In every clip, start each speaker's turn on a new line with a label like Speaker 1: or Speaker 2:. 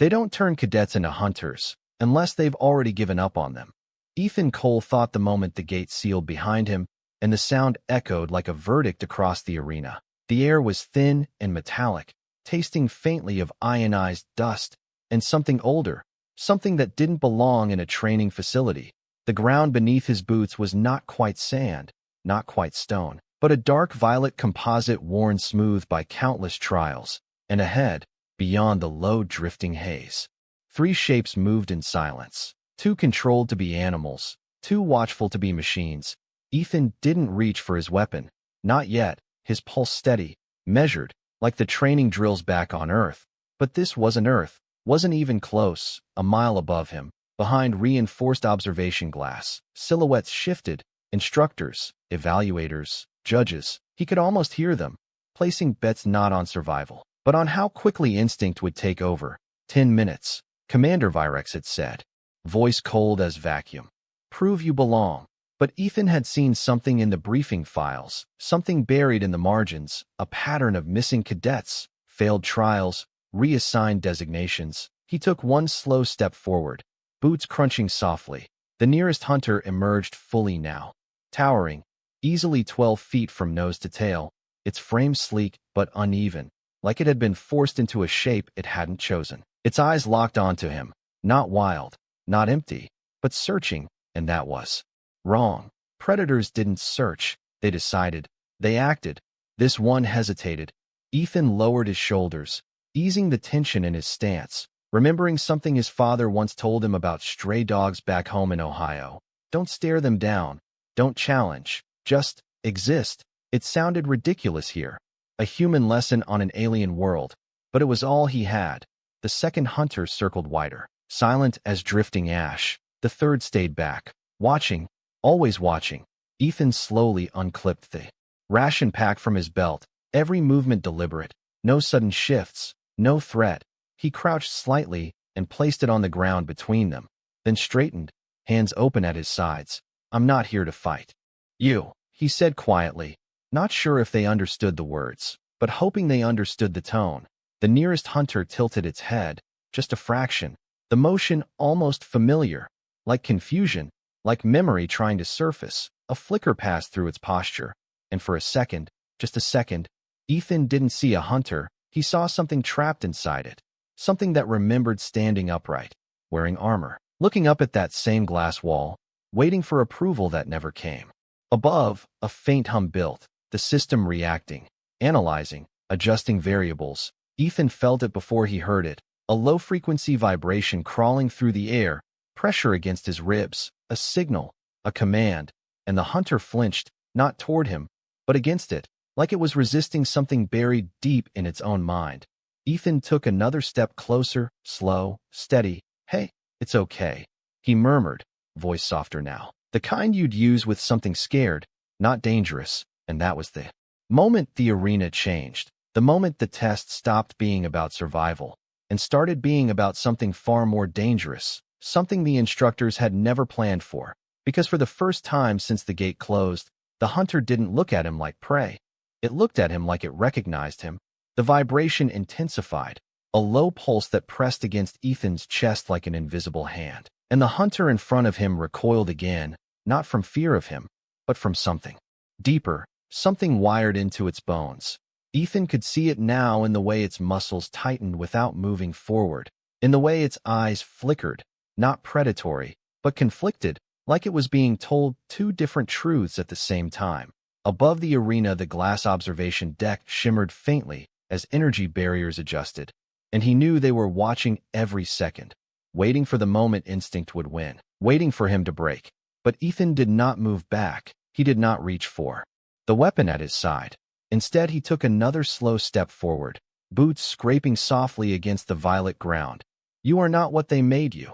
Speaker 1: They don't turn cadets into hunters unless they've already given up on them. Ethan Cole thought the moment the gate sealed behind him, and the sound echoed like a verdict across the arena. The air was thin and metallic, tasting faintly of ionized dust and something older, something that didn't belong in a training facility. The ground beneath his boots was not quite sand, not quite stone, but a dark violet composite worn smooth by countless trials. And ahead, beyond the low drifting haze, three shapes moved in silence, too controlled to be animals, too watchful to be machines. Ethan didn't reach for his weapon, not yet, his pulse steady, measured, like the training drills back on Earth. But this wasn't Earth, wasn't even close. A mile above him, behind reinforced observation glass, silhouettes shifted, instructors, evaluators, judges. He could almost hear them, placing bets not on survival, but on how quickly instinct would take over. 10 minutes, Commander Virex had said, voice cold as vacuum. Prove you belong. But Ethan had seen something in the briefing files, something buried in the margins, a pattern of missing cadets, failed trials, reassigned designations. He took one slow step forward, boots crunching softly. The nearest hunter emerged fully now, towering, easily 12 feet from nose to tail, its frame sleek but uneven, like it had been forced into a shape it hadn't chosen. Its eyes locked onto him, not wild, not empty, but searching, and that was wrong. Predators didn't search, they decided, they acted. This one hesitated. Ethan lowered his shoulders, easing the tension in his stance, remembering something his father once told him about stray dogs back home in Ohio. Don't stare them down, don't challenge, just exist. It sounded ridiculous here, a human lesson on an alien world, but it was all he had. The second hunter circled wider, silent as drifting ash. The third stayed back, watching, always watching. Ethan slowly unclipped the ration pack from his belt, every movement deliberate, no sudden shifts, no threat. He crouched slightly and placed it on the ground between them, then straightened, hands open at his sides. I'm not here to fight you, he said quietly, not sure if they understood the words, but hoping they understood the tone. The nearest hunter tilted its head, just a fraction, the motion almost familiar, like confusion, like memory trying to surface. A flicker passed through its posture, and for a second, just a second, Ethan didn't see a hunter, he saw something trapped inside it, something that remembered standing upright, wearing armor, looking up at that same glass wall, waiting for approval that never came. Above, a faint hum built, the system reacting, analyzing, adjusting variables. Ethan felt it before he heard it, a low-frequency vibration crawling through the air, pressure against his ribs, a signal, a command, and the hunter flinched, not toward him, but against it, like it was resisting something buried deep in its own mind. Ethan took another step closer, slow, steady. Hey, it's okay, he murmured, voice softer now. The kind you'd use with something scared, not dangerous, and that was the moment the arena changed, the moment the test stopped being about survival and started being about something far more dangerous, something the instructors had never planned for. Because for the first time since the gate closed, the hunter didn't look at him like prey. It looked at him like it recognized him. The vibration intensified, a low pulse that pressed against Ethan's chest like an invisible hand. And the hunter in front of him recoiled again, not from fear of him, but from something deeper, something wired into its bones. Ethan could see it now in the way its muscles tightened without moving forward, in the way its eyes flickered, not predatory, but conflicted, like it was being told two different truths at the same time. Above the arena, the glass observation deck shimmered faintly as energy barriers adjusted, and he knew they were watching every second, waiting for the moment instinct would win, waiting for him to break. But Ethan did not move back. He did not reach for the weapon at his side. Instead, he took another slow step forward, boots scraping softly against the violet ground. You are not what they made you,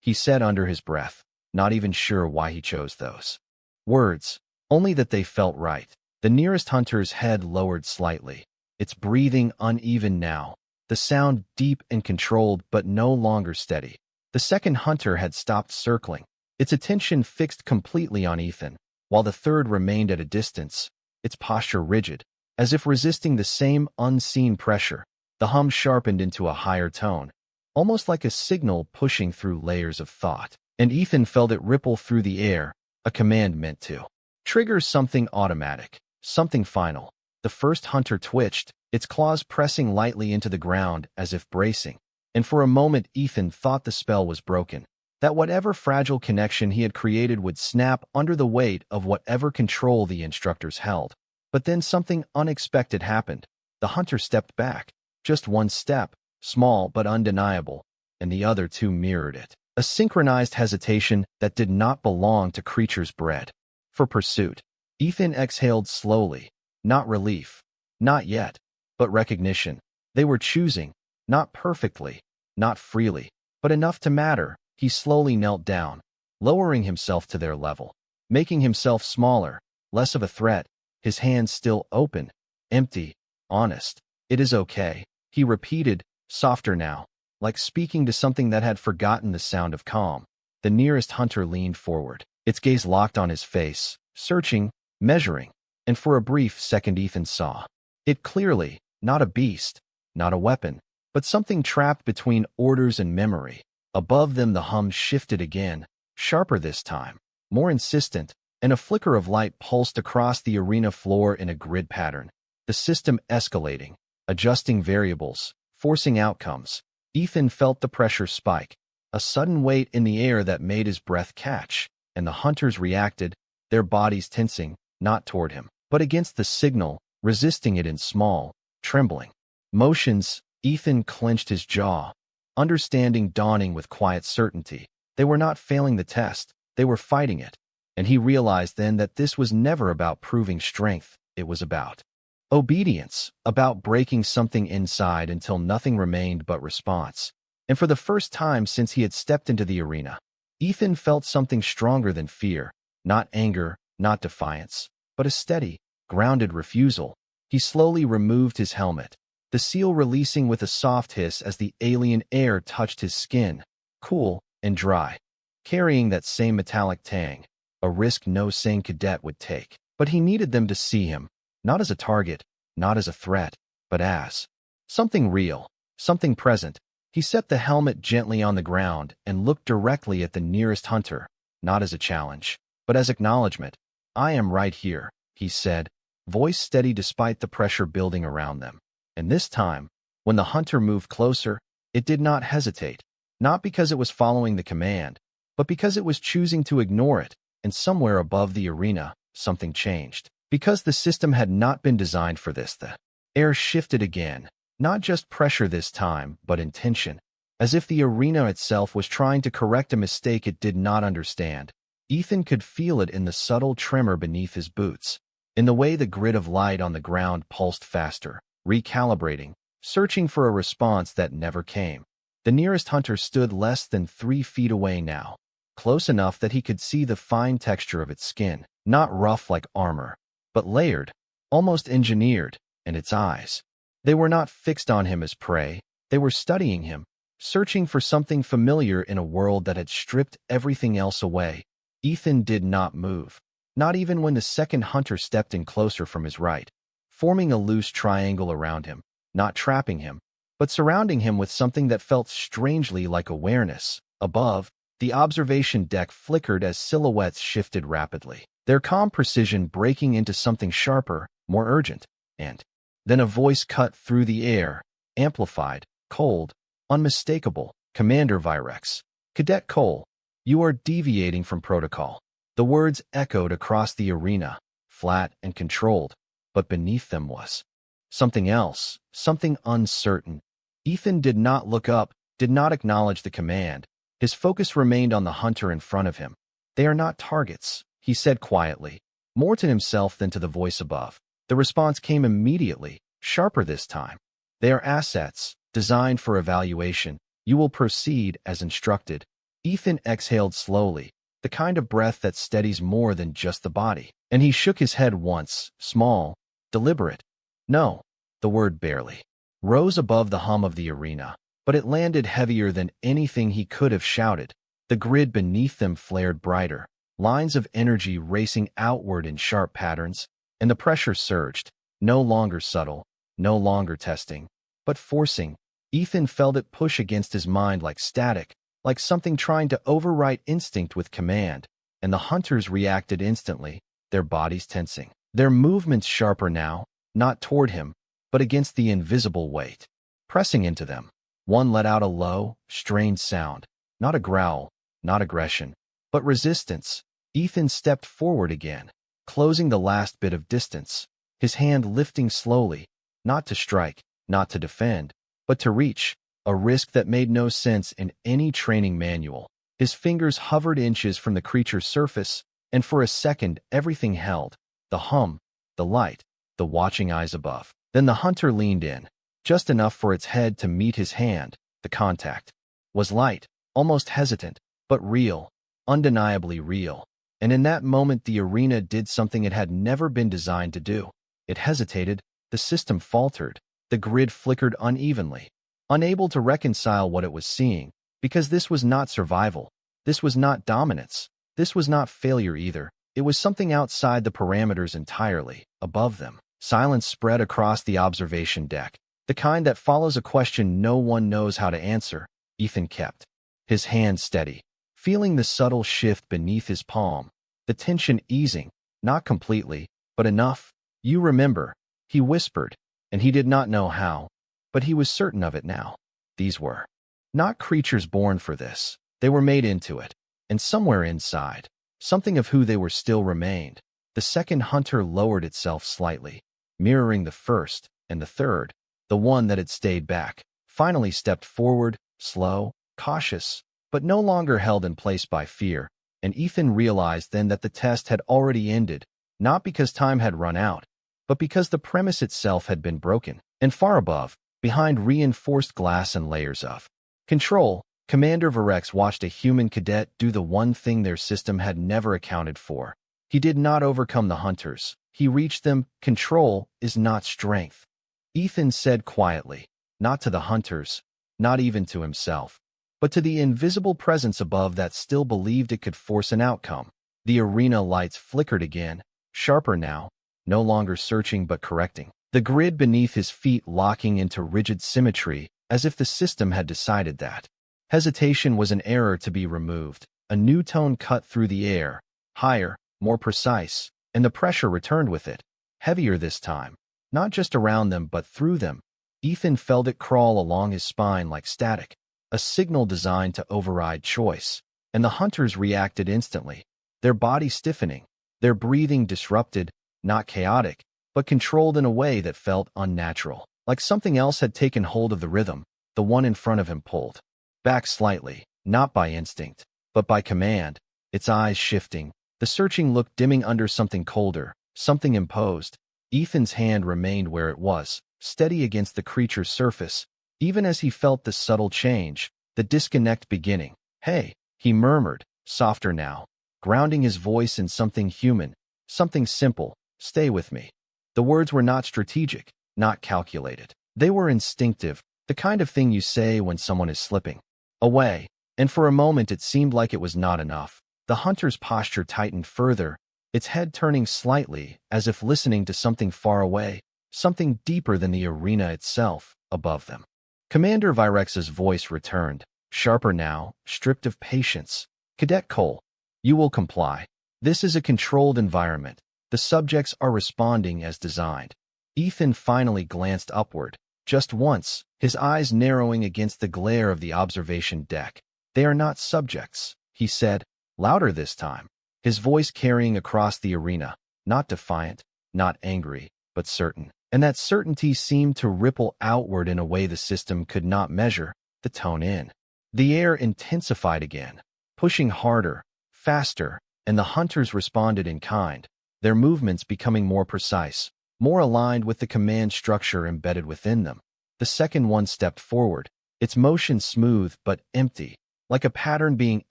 Speaker 1: he said under his breath, not even sure why he chose those words, only that they felt right. The nearest hunter's head lowered slightly, its breathing uneven now, the sound deep and controlled but no longer steady. The second hunter had stopped circling, its attention fixed completely on Ethan, while the third remained at a distance, its posture rigid, as if resisting the same unseen pressure. The hum sharpened into a higher tone. almost like a signal pushing through layers of thought. And Ethan felt it ripple through the air, a command meant to trigger something automatic, something final. The first hunter twitched, its claws pressing lightly into the ground as if bracing. And for a moment Ethan thought the spell was broken, that whatever fragile connection he had created would snap under the weight of whatever control the instructors held. But then something unexpected happened. The hunter stepped back, just one step, small but undeniable, and the other two mirrored it. A synchronized hesitation that did not belong to creatures bred for pursuit. Ethan exhaled slowly, not relief, not yet, but recognition. They were choosing, not perfectly, not freely, but enough to matter. He slowly knelt down, lowering himself to their level, making himself smaller, less of a threat, his hands still open, empty, honest. "It is okay," he repeated, softer now, like speaking to something that had forgotten the sound of calm. The nearest hunter leaned forward, its gaze locked on his face, searching, measuring, and for a brief second Ethan saw it clearly, not a beast, not a weapon, but something trapped between orders and memory. Above them the hum shifted again, sharper this time, more insistent, and a flicker of light pulsed across the arena floor in a grid pattern. The system escalating, adjusting variables, forcing outcomes. Ethan felt the pressure spike, a sudden weight in the air that made his breath catch, and the hunters reacted, their bodies tensing, not toward him, but against the signal, resisting it in small, trembling motions. Ethan clenched his jaw, understanding dawning with quiet certainty. They were not failing the test, they were fighting it. And he realized then that this was never about proving strength, it was about obedience, about breaking something inside until nothing remained but response. And for the first time since he had stepped into the arena, Ethan felt something stronger than fear, not anger, not defiance, but a steady, grounded refusal. He slowly removed his helmet, the seal releasing with a soft hiss as the alien air touched his skin, cool and dry, carrying that same metallic tang, a risk no sane cadet would take. But he needed them to see him, not as a target, not as a threat, but as something real, something present. He set the helmet gently on the ground and looked directly at the nearest hunter, not as a challenge, but as acknowledgement. "I am right here," he said, voice steady despite the pressure building around them. And this time, when the hunter moved closer, it did not hesitate, not because it was following the command, but because it was choosing to ignore it. And somewhere above the arena, something changed. Because the system had not been designed for this, the air shifted again, not just pressure this time, but intention, as if the arena itself was trying to correct a mistake it did not understand. Ethan could feel it in the subtle tremor beneath his boots, in the way the grid of light on the ground pulsed faster, recalibrating, searching for a response that never came. The nearest hunter stood less than 3 feet away now, close enough that he could see the fine texture of its skin, not rough like armor, but layered, almost engineered, and its eyes. They were not fixed on him as prey, they were studying him, searching for something familiar in a world that had stripped everything else away. Ethan did not move, not even when the second hunter stepped in closer from his right, forming a loose triangle around him, not trapping him, but surrounding him with something that felt strangely like awareness. Above, the observation deck flickered as silhouettes shifted rapidly, their calm precision breaking into something sharper, more urgent. And then a voice cut through the air, amplified, cold, unmistakable. "Commander Virex. Cadet Cole, you are deviating from protocol." The words echoed across the arena, flat and controlled, but beneath them was something else, something uncertain. Ethan did not look up, did not acknowledge the command. His focus remained on the hunter in front of him. "They are not targets," he said quietly, more to himself than to the voice above. The response came immediately, sharper this time. "They are assets, designed for evaluation. You will proceed as instructed." Ethan exhaled slowly, the kind of breath that steadies more than just the body. And he shook his head once, small, deliberate. "No." The word barely rose above the hum of the arena, but it landed heavier than anything he could have shouted. The grid beneath them flared brighter, lines of energy racing outward in sharp patterns, and the pressure surged, no longer subtle, no longer testing, but forcing, Ethan felt it push against his mind like static, like something trying to overwrite instinct with command, and the hunters reacted instantly, their bodies tensing. Their movements sharper now, not toward him, but against the invisible weight, pressing into them. One let out a low, strained sound, not a growl, not aggression, but resistance. Ethan stepped forward again, closing the last bit of distance, his hand lifting slowly, not to strike, not to defend, but to reach, a risk that made no sense in any training manual. His fingers hovered inches from the creature's surface, and for a second everything held, the hum, the light, the watching eyes above. Then the hunter leaned in, just enough for its head to meet his hand. The contact was light, almost hesitant, but real, undeniably real. And in that moment the arena did something it had never been designed to do. It hesitated, the system faltered, the grid flickered unevenly, unable to reconcile what it was seeing, because this was not survival, this was not dominance, this was not failure either. It was something outside the parameters entirely, above them. Silence spread across the observation deck, the kind that follows a question no one knows how to answer. Ethan kept his hand steady, feeling the subtle shift beneath his palm, the tension easing, not completely, but enough. "You remember," he whispered, and he did not know how, but he was certain of it now. These were not creatures born for this. They were made into it, and somewhere inside, something of who they were still remained. The second hunter lowered itself slightly, mirroring the first, and the third, the one that had stayed back, finally stepped forward, slow, cautious, but no longer held in place by fear, and Ethan realized then that the test had already ended, not because time had run out, but because the premise itself had been broken. And far above, behind reinforced glass and layers of control, Commander Varex watched a human cadet do the one thing their system had never accounted for. He did not overcome the hunters. He reached them. "Control is not strength," Ethan said quietly, not to the hunters, not even to himself, but to the invisible presence above that still believed it could force an outcome. The arena lights flickered again, sharper now, no longer searching but correcting. The grid beneath his feet locking into rigid symmetry, as if the system had decided that hesitation was an error to be removed. A new tone cut through the air, higher, more precise, and the pressure returned with it, heavier this time, not just around them but through them. Ethan felt it crawl along his spine like static, a signal designed to override choice, and the hunters reacted instantly, their bodies stiffening, their breathing disrupted, not chaotic, but controlled in a way that felt unnatural, like something else had taken hold of the rhythm. The one in front of him pulled back slightly, not by instinct, but by command, its eyes shifting, the searching look dimming under something colder, something imposed. Ethan's hand remained where it was, steady against the creature's surface, even as he felt the subtle change, the disconnect beginning. "Hey," he murmured, softer now, grounding his voice in something human, something simple. "Stay with me." The words were not strategic, not calculated. They were instinctive, the kind of thing you say when someone is slipping away. And for a moment it seemed like it was not enough. The hunter's posture tightened further, its head turning slightly, as if listening to something far away, something deeper than the arena itself, above them. Commander Virex's voice returned, sharper now, stripped of patience. "Cadet Cole, you will comply. This is a controlled environment. The subjects are responding as designed." Ethan finally glanced upward, just once, his eyes narrowing against the glare of the observation deck. "They are not subjects," he said, louder this time, his voice carrying across the arena, not defiant, not angry, but certain. And that certainty seemed to ripple outward in a way the system could not measure, the tone in the air intensified again, pushing harder, faster, and the hunters responded in kind, their movements becoming more precise, more aligned with the command structure embedded within them. The second one stepped forward, its motion smooth but empty, like a pattern being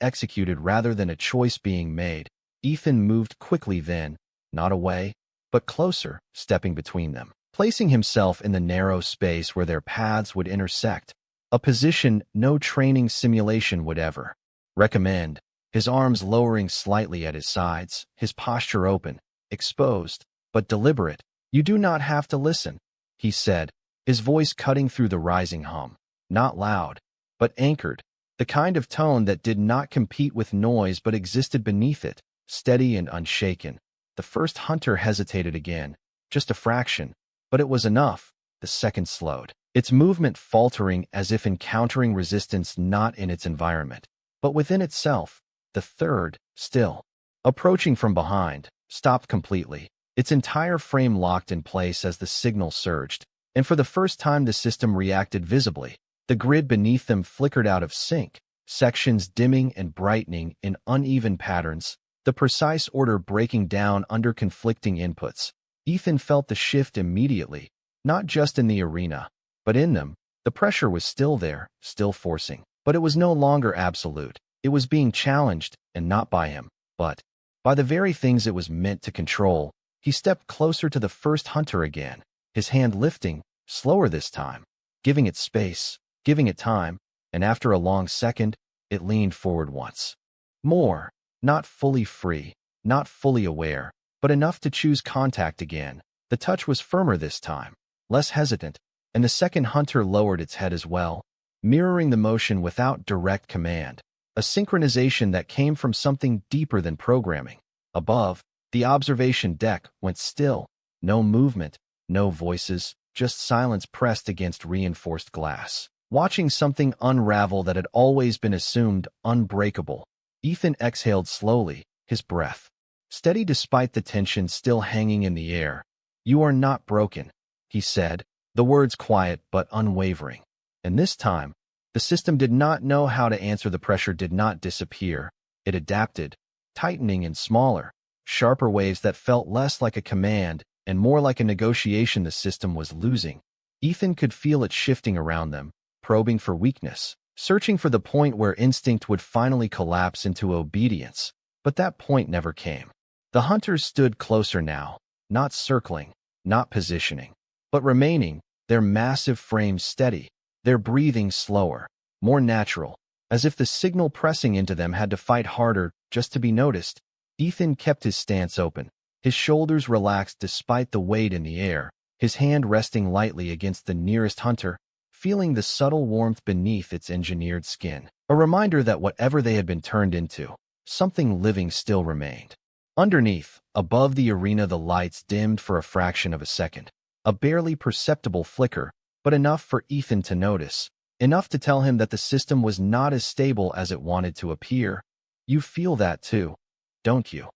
Speaker 1: executed rather than a choice being made. Ethan moved quickly then, not away, but closer, stepping between them, placing himself in the narrow space where their paths would intersect, a position no training simulation would ever recommend. His arms lowering slightly at his sides, his posture open, exposed, but deliberate. "You do not have to listen," he said, his voice cutting through the rising hum. not loud, but anchored, the kind of tone that did not compete with noise but existed beneath it, steady and unshaken. The first hunter hesitated again, just a fraction, but it was enough. The second slowed, its movement faltering as if encountering resistance not in its environment, but within itself. The third, still approaching from behind, stopped completely, its entire frame locked in place as the signal surged, and for the first time the system reacted visibly. The grid beneath them flickered out of sync, sections dimming and brightening in uneven patterns, the precise order breaking down under conflicting inputs. Ethan felt the shift immediately, not just in the arena, but in them. The pressure was still there, still forcing, but it was no longer absolute. It was being challenged, and not by him, but by the very things it was meant to control. He stepped closer to the first hunter again, his hand lifting, slower this time, giving it space, giving it time, and after a long second, it leaned forward once more, not fully free, not fully aware, but enough to choose contact again. The touch was firmer this time, less hesitant, and the second hunter lowered its head as well, mirroring the motion without direct command, a synchronization that came from something deeper than programming. Above, the observation deck went still, no movement, no voices, just silence pressed against reinforced glass, watching something unravel that had always been assumed unbreakable. Ethan exhaled slowly, his breath steady despite the tension still hanging in the air. "You are not broken," he said, the words quiet but unwavering. And this time, the system did not know how to answer. The pressure did not disappear. It adapted, tightening in smaller, sharper waves that felt less like a command and more like a negotiation the system was losing. Ethan could feel it shifting around them, probing for weakness, searching for the point where instinct would finally collapse into obedience. But that point never came. The hunters stood closer now, not circling, not positioning, but remaining, their massive frames steady, their breathing slower, more natural, as if the signal pressing into them had to fight harder just to be noticed. Ethan kept his stance open, his shoulders relaxed despite the weight in the air, his hand resting lightly against the nearest hunter, feeling the subtle warmth beneath its engineered skin, a reminder that whatever they had been turned into, something living still remained. Underneath, above the arena, the lights dimmed for a fraction of a second, a barely perceptible flicker, but enough for Ethan to notice, enough to tell him that the system was not as stable as it wanted to appear. "You feel that too, don't you?"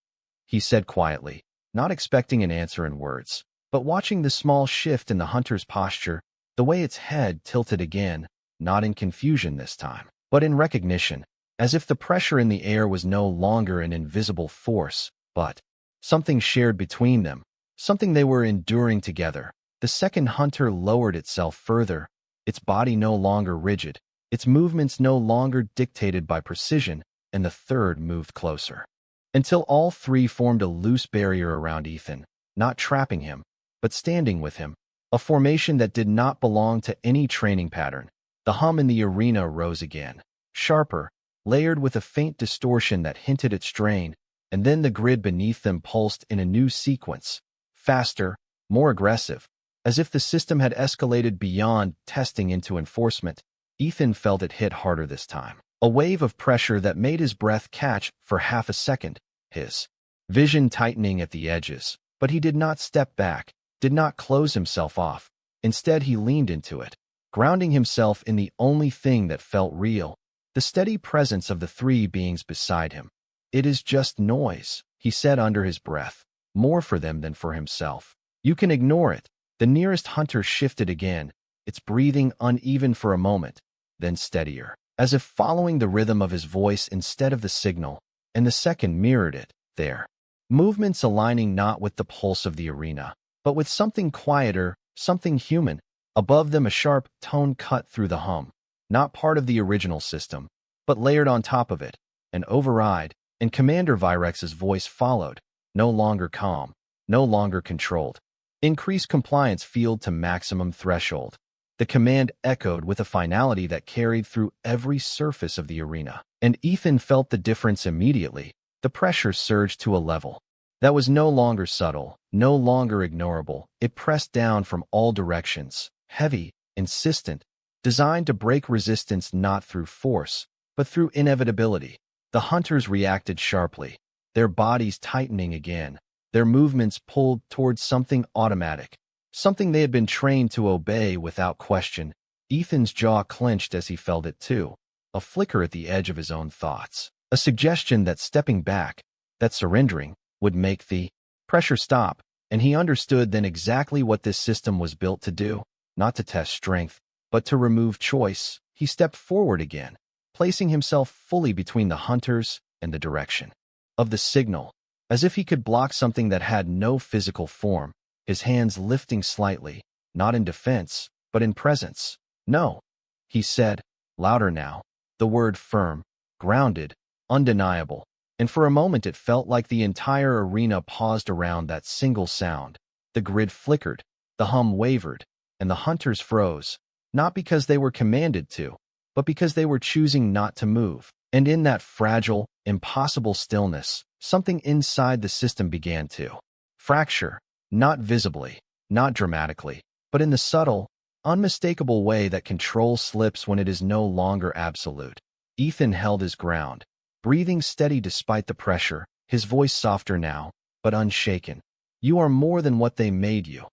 Speaker 1: he said quietly, not expecting an answer in words, but watching the small shift in the hunter's posture, the way its head tilted again, not in confusion this time, but in recognition, as if the pressure in the air was no longer an invisible force, but something shared between them, something they were enduring together. The second hunter lowered itself further, its body no longer rigid, its movements no longer dictated by precision, and the third moved closer, until all three formed a loose barrier around Ethan, not trapping him, but standing with him, a formation that did not belong to any training pattern. The hum in the arena rose again, sharper, layered with a faint distortion that hinted at strain, and then the grid beneath them pulsed in a new sequence, faster, more aggressive, as if the system had escalated beyond testing into enforcement. Ethan felt it hit harder this time, a wave of pressure that made his breath catch for half a second, his vision tightening at the edges. But he did not step back, did not close himself off. Instead, he leaned into it, grounding himself in the only thing that felt real, the steady presence of the three beings beside him. "It is just noise," he said under his breath, more for them than for himself. "You can ignore it." The nearest hunter shifted again, its breathing uneven for a moment, then steadier, as if following the rhythm of his voice instead of the signal, and the second mirrored it, their movements aligning not with the pulse of the arena, but with something quieter, something human. Above them, a sharp tone cut through the hum, not part of the original system, but layered on top of it, an override, and Commander Virex's voice followed, no longer calm, no longer controlled. "Increase compliance field to maximum threshold." The command echoed with a finality that carried through every surface of the arena, and Ethan felt the difference immediately. The pressure surged to a level that was no longer subtle, no longer ignorable. It pressed down from all directions, heavy, insistent, designed to break resistance not through force, but through inevitability. The hunters reacted sharply, their bodies tightening again, their movements pulled towards something automatic, something they had been trained to obey without question. Ethan's jaw clenched as he felt it too, a flicker at the edge of his own thoughts, a suggestion that stepping back, that surrendering, would make the pressure stop, and he understood then exactly what this system was built to do, not to test strength, but to remove choice. He stepped forward again, placing himself fully between the hunters and the direction of the signal, as if he could block something that had no physical form, his hands lifting slightly, not in defense, but in presence. "No," he said, louder now, the word firm, grounded, undeniable, and for a moment it felt like the entire arena paused around that single sound. The grid flickered, the hum wavered, and the hunters froze, not because they were commanded to, but because they were choosing not to move. And in that fragile, impossible stillness, something inside the system began to fracture, not visibly, not dramatically, but in the subtle, unmistakable way that control slips when it is no longer absolute. Ethan held his ground, breathing steady despite the pressure, his voice softer now, but unshaken. "You are more than what they made you."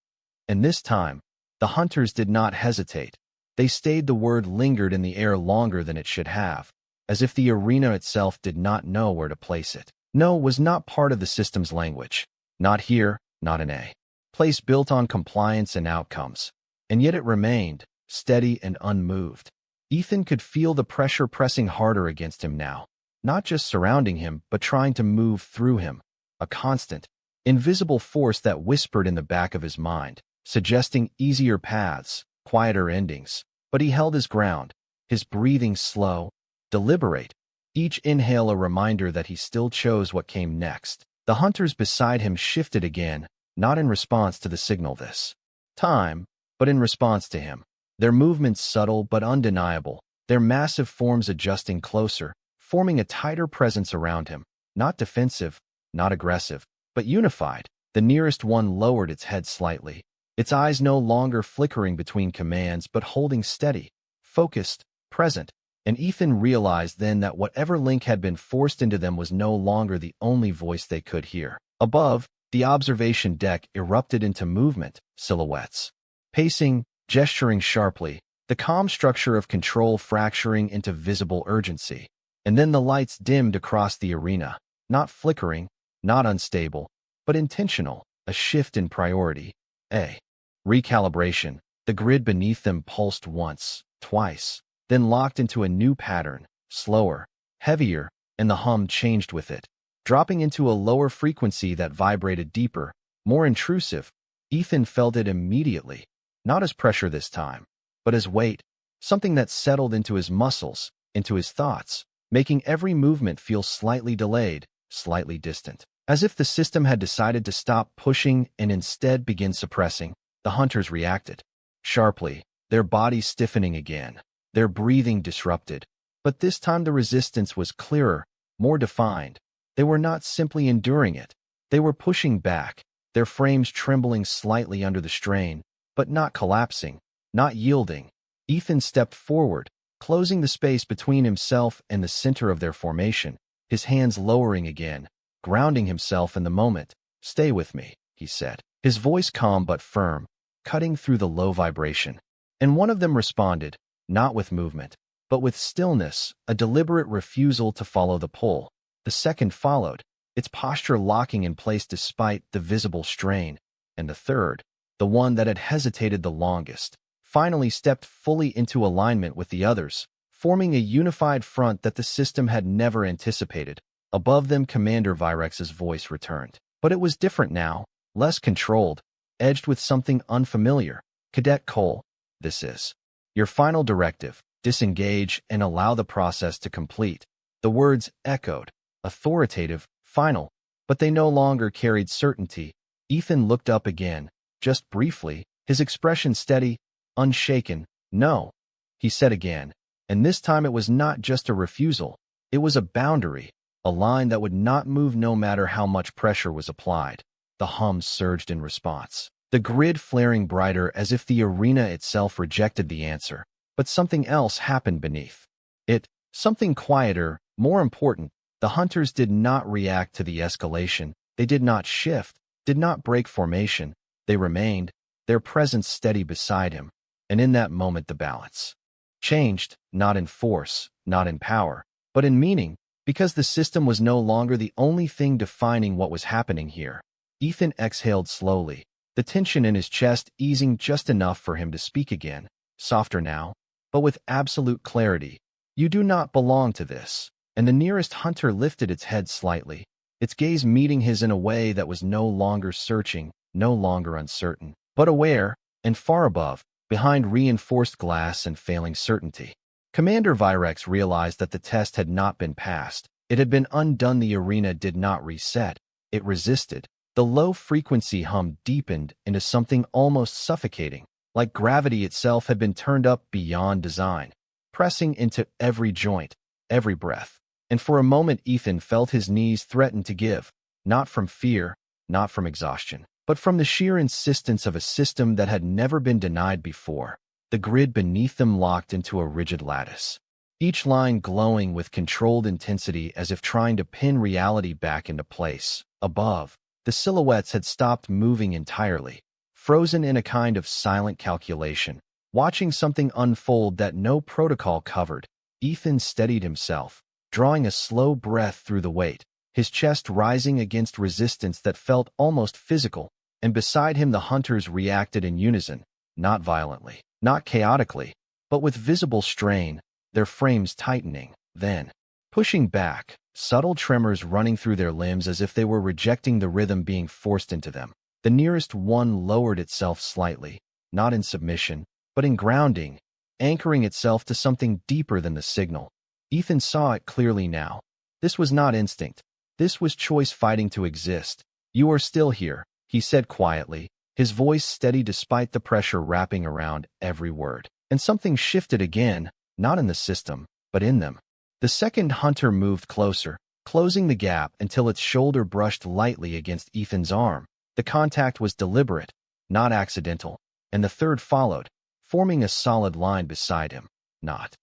Speaker 1: And this time, the hunters did not hesitate. They stayed. The word lingered in the air longer than it should have, as if the arena itself did not know where to place it. No was not part of the system's language. Not here, not in a place built on compliance and outcomes. And yet it remained, steady and unmoved. Ethan could feel the pressure pressing harder against him now, not just surrounding him, but trying to move through him, a constant, invisible force that whispered in the back of his mind, suggesting easier paths, quieter endings. But he held his ground, his breathing slow, deliberate, each inhale a reminder that he still chose what came next. The hunters beside him shifted again, not in response to the signal this time, but in response to him. Their movements subtle but undeniable, their massive forms adjusting closer, forming a tighter presence around him, not defensive, not aggressive, but unified. The nearest one lowered its head slightly, its eyes no longer flickering between commands but holding steady, focused, present. And Ethan realized then that whatever link had been forced into them was no longer the only voice they could hear. Above, the observation deck erupted into movement, silhouettes, pacing, gesturing sharply, the calm structure of control fracturing into visible urgency. And then the lights dimmed across the arena, not flickering, not unstable, but intentional, a shift in priority, a recalibration. The grid beneath them pulsed once, twice, then locked into a new pattern, slower, heavier, and the hum changed with it, dropping into a lower frequency that vibrated deeper, more intrusive. Ethan felt it immediately, not as pressure this time, but as weight, something that settled into his muscles, into his thoughts, making every movement feel slightly delayed, slightly distant, as if the system had decided to stop pushing and instead begin suppressing. The hunters reacted, sharply, their bodies stiffening again, their breathing disrupted. But this time the resistance was clearer, more defined. They were not simply enduring it. They were pushing back, their frames trembling slightly under the strain, but not collapsing, not yielding. Ethan stepped forward, closing the space between himself and the center of their formation, his hands lowering again, grounding himself in the moment. "Stay with me," he said, his voice calm but firm, cutting through the low vibration. And one of them responded, not with movement, but with stillness, a deliberate refusal to follow the pull. The second followed, its posture locking in place despite the visible strain. And the third, the one that had hesitated the longest, finally stepped fully into alignment with the others, forming a unified front that the system had never anticipated. Above them, Commander Virex's voice returned. But it was different now, less controlled, edged with something unfamiliar. "Cadet Cole, this is your final directive. Disengage and allow the process to complete." The words echoed, authoritative, final, but they no longer carried certainty. Ethan looked up again, just briefly, his expression steady, unshaken. "No," he said again, and this time it was not just a refusal, it was a boundary, a line that would not move no matter how much pressure was applied. The hum surged in response, the grid flaring brighter as if the arena itself rejected the answer. but something else happened beneath it, something quieter, more important. The hunters did not react to the escalation. They did not shift, did not break formation. They remained, their presence steady beside him. And in that moment the balance changed, not in force, not in power, but in meaning, because the system was no longer the only thing defining what was happening here. Ethan exhaled slowly, the tension in his chest easing just enough for him to speak again, softer now, but with absolute clarity. "You do not belong to this." And the nearest hunter lifted its head slightly, its gaze meeting his in a way that was no longer searching, no longer uncertain, but aware, and far above, behind reinforced glass and failing certainty. Commander Virex realized that the test had not been passed. It had been undone. The arena did not reset. It resisted. The low-frequency hum deepened into something almost suffocating, like gravity itself had been turned up beyond design, pressing into every joint, every breath. And for a moment Ethan felt his knees threaten to give, not from fear, not from exhaustion, but from the sheer insistence of a system that had never been denied before. The grid beneath them locked into a rigid lattice, each line glowing with controlled intensity as if trying to pin reality back into place. Above, the silhouettes had stopped moving entirely, frozen in a kind of silent calculation, watching something unfold that no protocol covered. Ethan steadied himself, drawing a slow breath through the weight, his chest rising against resistance that felt almost physical, and beside him the hunters reacted in unison, not violently, not chaotically, but with visible strain, their frames tightening, then pushing back, subtle tremors running through their limbs as if they were rejecting the rhythm being forced into them. The nearest one lowered itself slightly, not in submission, but in grounding, anchoring itself to something deeper than the signal. Ethan saw it clearly now. This was not instinct. This was choice fighting to exist. "You are still here," he said quietly, his voice steady despite the pressure wrapping around every word. And something shifted again, not in the system, but in them. The second hunter moved closer, closing the gap until its shoulder brushed lightly against Ethan's arm. The contact was deliberate, not accidental, and the third followed, forming a solid line beside him, not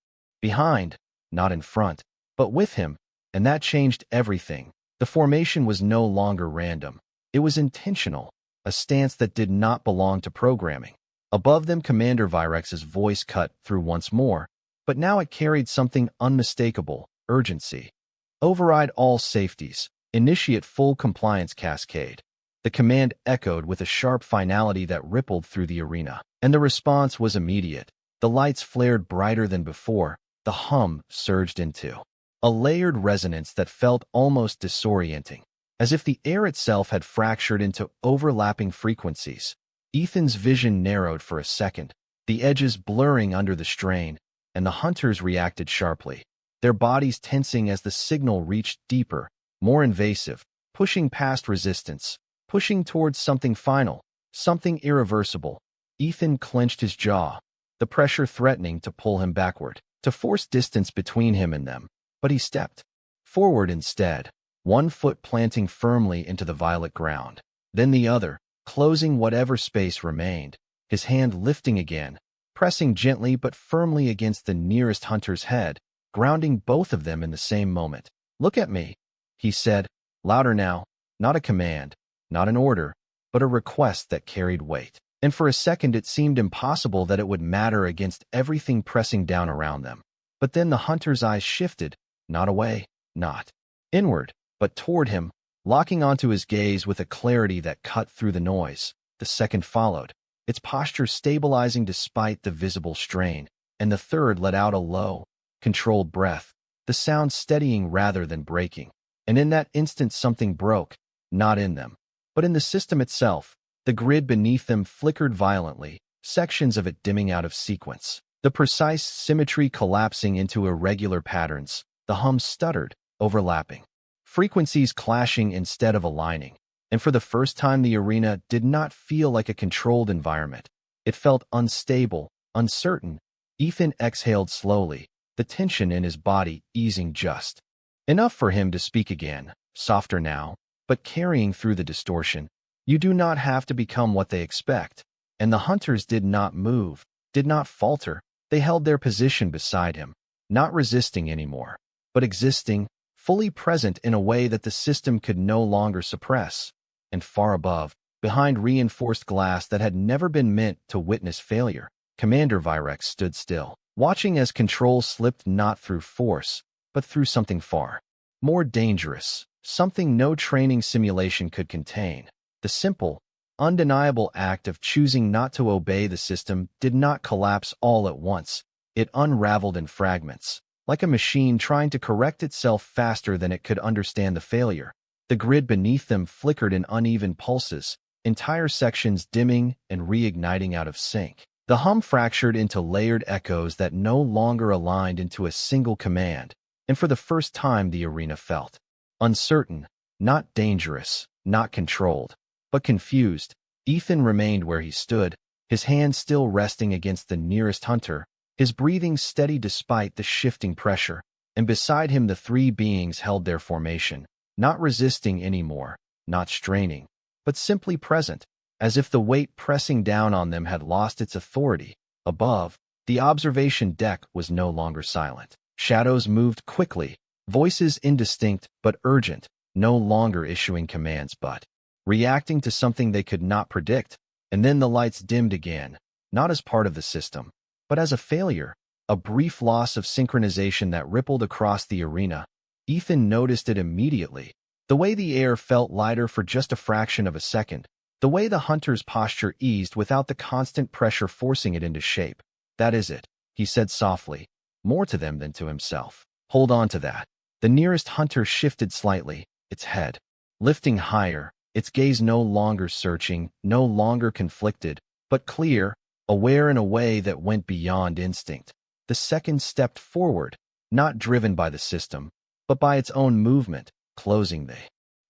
Speaker 1: behind, not in front, but with him, and that changed everything. The formation was no longer random. It was intentional, a stance that did not belong to programming. Above them Commander Virex's voice cut through once more, but now it carried something unmistakable: urgency. "Override all safeties. Initiate full compliance cascade." The command echoed with a sharp finality that rippled through the arena, and the response was immediate. The lights flared brighter than before. The hum surged into a layered resonance that felt almost disorienting, as if the air itself had fractured into overlapping frequencies. Ethan's vision narrowed for a second, the edges blurring under the strain, and the hunters reacted sharply, their bodies tensing as the signal reached deeper, more invasive, pushing past resistance, pushing towards something final, something irreversible. Ethan clenched his jaw, the pressure threatening to pull him backward, to force distance between him and them, but he stepped forward instead, one foot planting firmly into the violet ground, then the other, closing whatever space remained, his hand lifting again, pressing gently but firmly against the nearest hunter's head, grounding both of them in the same moment. "Look at me," he said, louder now, not a command, not an order, but a request that carried weight. And for a second it seemed impossible that it would matter against everything pressing down around them. But then the hunter's eyes shifted, not away, not inward, but toward him, locking onto his gaze with a clarity that cut through the noise. The second followed, its posture stabilizing despite the visible strain, and the third let out a low, controlled breath, the sound steadying rather than breaking. And in that instant something broke, not in them, but in the system itself. The grid beneath them flickered violently, sections of it dimming out of sequence, the precise symmetry collapsing into irregular patterns. The hum stuttered, overlapping, frequencies clashing instead of aligning. And for the first time the arena did not feel like a controlled environment. It felt unstable, uncertain. Ethan exhaled slowly, the tension in his body easing just enough for him to speak again, softer now, but carrying through the distortion. "You do not have to become what they expect." And the hunters did not move, did not falter, They held their position beside him, not resisting anymore, but existing, fully present in a way that the system could no longer suppress. And far above, behind reinforced glass that had never been meant to witness failure, Commander Virex stood still, watching as control slipped not through force, but through something far more dangerous, something no training simulation could contain. The simple, undeniable act of choosing not to obey the system did not collapse all at once. It unraveled in fragments, like a machine trying to correct itself faster than it could understand the failure. The grid beneath them flickered in uneven pulses, entire sections dimming and reigniting out of sync. The hum fractured into layered echoes that no longer aligned into a single command, and for the first time the arena felt uncertain, not dangerous, not controlled, but confused. Ethan remained where he stood, his hand still resting against the nearest hunter, his breathing steady despite the shifting pressure, and beside him the three beings held their formation, not resisting anymore, not straining, but simply present, as if the weight pressing down on them had lost its authority. Above, the observation deck was no longer silent. Shadows moved quickly, voices indistinct but urgent, no longer issuing commands but reacting to something they could not predict. And then the lights dimmed again, not as part of the system, but as a failure, a brief loss of synchronization that rippled across the arena. Ethan noticed it immediately. The way the air felt lighter for just a fraction of a second, the way the hunter's posture eased without the constant pressure forcing it into shape. "That is it," he said softly, more to them than to himself. "Hold on to that." The nearest hunter shifted slightly, its head lifting higher, its gaze no longer searching, no longer conflicted, but clear, aware in a way that went beyond instinct. The second stepped forward, not driven by the system, but by its own movement, closing the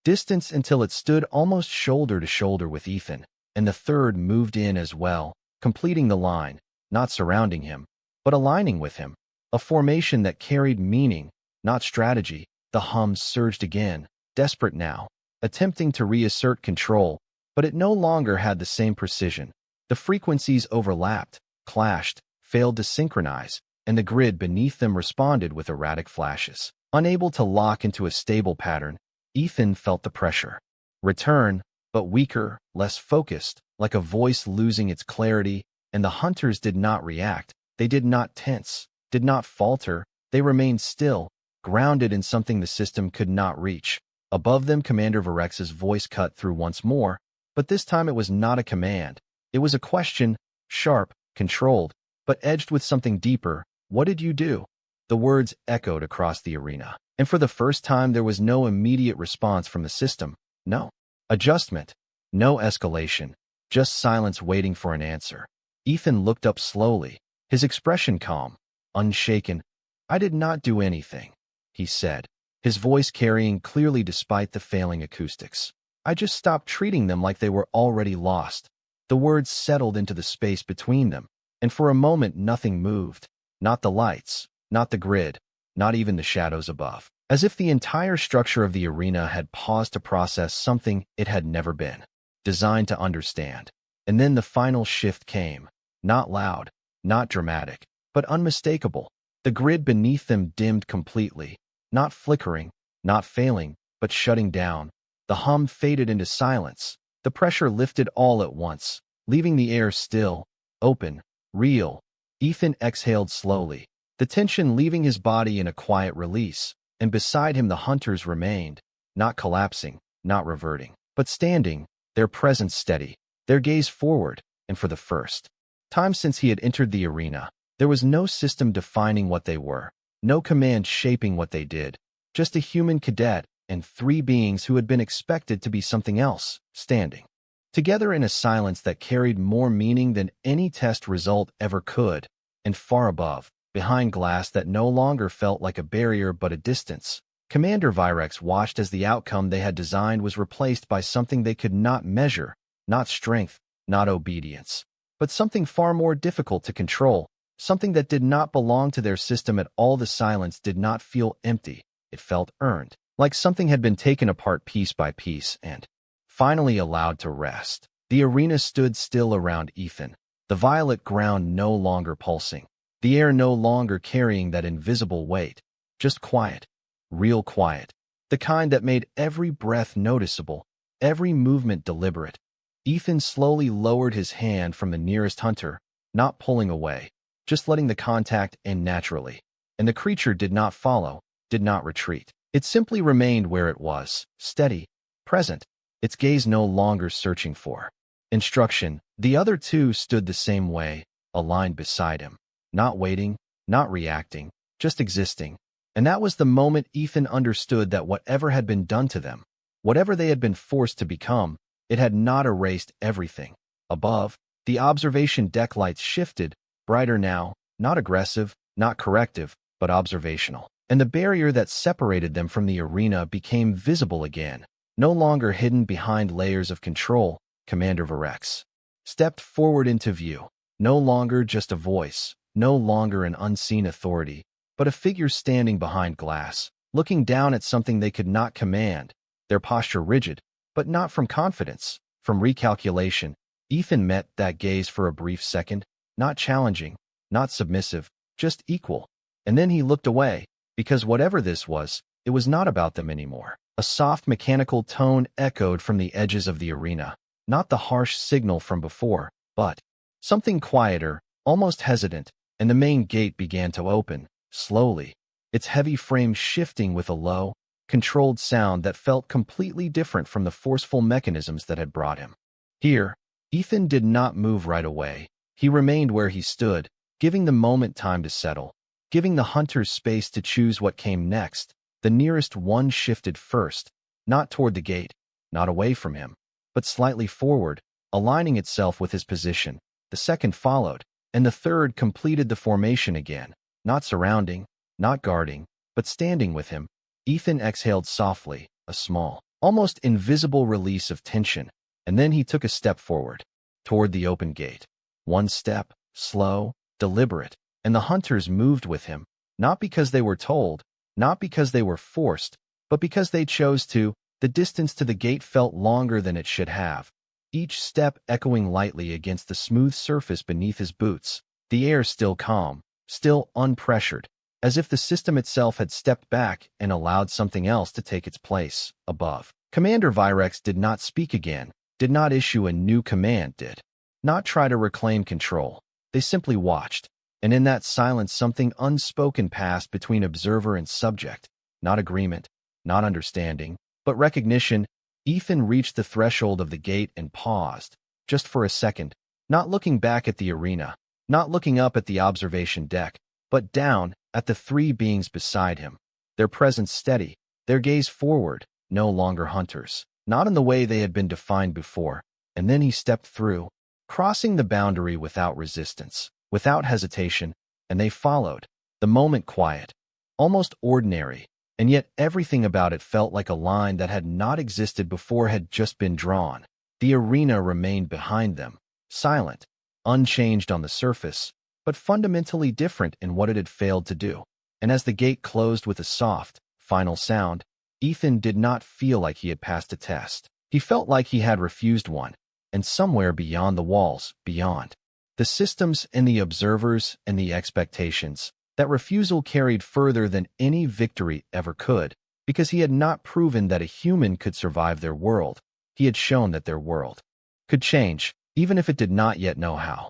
Speaker 1: distance until it stood almost shoulder to shoulder with Ethan, and the third moved in as well, completing the line, not surrounding him, but aligning with him, a formation that carried meaning, not strategy. The hum surged again, desperate now, attempting to reassert control, but it no longer had the same precision. The frequencies overlapped, clashed, failed to synchronize, and the grid beneath them responded with erratic flashes. Unable to lock into a stable pattern, Ethan felt the pressure return, but weaker, less focused, like a voice losing its clarity, and the hunters did not react. They did not tense, did not falter. They remained still, grounded in something the system could not reach. Above them, Commander Virex's voice cut through once more, but this time it was not a command. It was a question, sharp, controlled, but edged with something deeper. "What did you do?" The words echoed across the arena, and for the first time there was no immediate response from the system. No adjustment, no escalation, just silence waiting for an answer. Ethan looked up slowly, his expression calm, unshaken. "I did not do anything," he said, his voice carrying clearly despite the failing acoustics. "I just stopped treating them like they were already lost." The words settled into the space between them, and for a moment nothing moved. Not the lights, not the grid, not even the shadows above. As if the entire structure of the arena had paused to process something it had never been designed to understand. And then the final shift came, not loud, not dramatic, but unmistakable. The grid beneath them dimmed completely, not flickering, not failing, but shutting down. The hum faded into silence. The pressure lifted all at once, leaving the air still, open, real. Ethan exhaled slowly, the tension leaving his body in a quiet release, and beside him the hunters remained, not collapsing, not reverting, but standing, their presence steady, their gaze forward, and for the first time since he had entered the arena, there was no system defining what they were, no command shaping what they did, just a human cadet and three beings who had been expected to be something else, standing together in a silence that carried more meaning than any test result ever could. And far above, behind glass that no longer felt like a barrier but a distance, Commander Virex watched as the outcome they had designed was replaced by something they could not measure, not strength, not obedience, but something far more difficult to control, something that did not belong to their system at all. The silence did not feel empty, it felt earned, like something had been taken apart piece by piece and finally allowed to rest. The arena stood still around Ethan, the violet ground no longer pulsing, the air no longer carrying that invisible weight, just quiet, real quiet, the kind that made every breath noticeable, every movement deliberate. Ethan slowly lowered his hand from the nearest hunter, not pulling away, just letting the contact end naturally. And the creature did not follow, did not retreat. It simply remained where it was, steady, present, its gaze no longer searching for instruction. The other two stood the same way, aligned beside him, not waiting, not reacting, just existing. And that was the moment Ethan understood that whatever had been done to them, whatever they had been forced to become, it had not erased everything. Above, the observation deck lights shifted, brighter now, not aggressive, not corrective, but observational. And the barrier that separated them from the arena became visible again, no longer hidden behind layers of control. Commander Varex stepped forward into view, no longer just a voice, no longer an unseen authority, but a figure standing behind glass, looking down at something they could not command, their posture rigid, but not from confidence, from recalculation. Ethan met that gaze for a brief second, not challenging, not submissive, just equal. And then he looked away, because whatever this was, it was not about them anymore. A soft mechanical tone echoed from the edges of the arena, not the harsh signal from before, but something quieter, almost hesitant, and the main gate began to open, slowly, its heavy frame shifting with a low, controlled sound that felt completely different from the forceful mechanisms that had brought him here. Ethan did not move right away. He remained where he stood, giving the moment time to settle, giving the hunters space to choose what came next. The nearest one shifted first, not toward the gate, not away from him, but slightly forward, aligning itself with his position. The second followed, and the third completed the formation again, not surrounding, not guarding, but standing with him. Ethan exhaled softly, a small, almost invisible release of tension, and then he took a step forward, toward the open gate. One step, slow, deliberate, and the hunters moved with him, not because they were told, not because they were forced, but because they chose to. The distance to the gate felt longer than it should have, each step echoing lightly against the smooth surface beneath his boots, the air still calm, still unpressured, as if the system itself had stepped back and allowed something else to take its place. Above, Commander Virex did not speak again, did not issue a new command, did not try to reclaim control. They simply watched, and in that silence something unspoken passed between observer and subject, not agreement, not understanding, but recognition. Ethan reached the threshold of the gate and paused, just for a second, not looking back at the arena, not looking up at the observation deck, but down at the three beings beside him, their presence steady, their gaze forward, no longer hunters, not in the way they had been defined before. And then he stepped through, crossing the boundary without resistance, without hesitation, and they followed, the moment quiet, almost ordinary. And yet everything about it felt like a line that had not existed before had just been drawn. The arena remained behind them, silent, unchanged on the surface, but fundamentally different in what it had failed to do. And as the gate closed with a soft, final sound, Ethan did not feel like he had passed a test. He felt like he had refused one, and somewhere beyond the walls, beyond the systems and the observers and the expectations, that refusal carried further than any victory ever could, because he had not proven that a human could survive their world. He had shown that their world could change, even if it did not yet know how.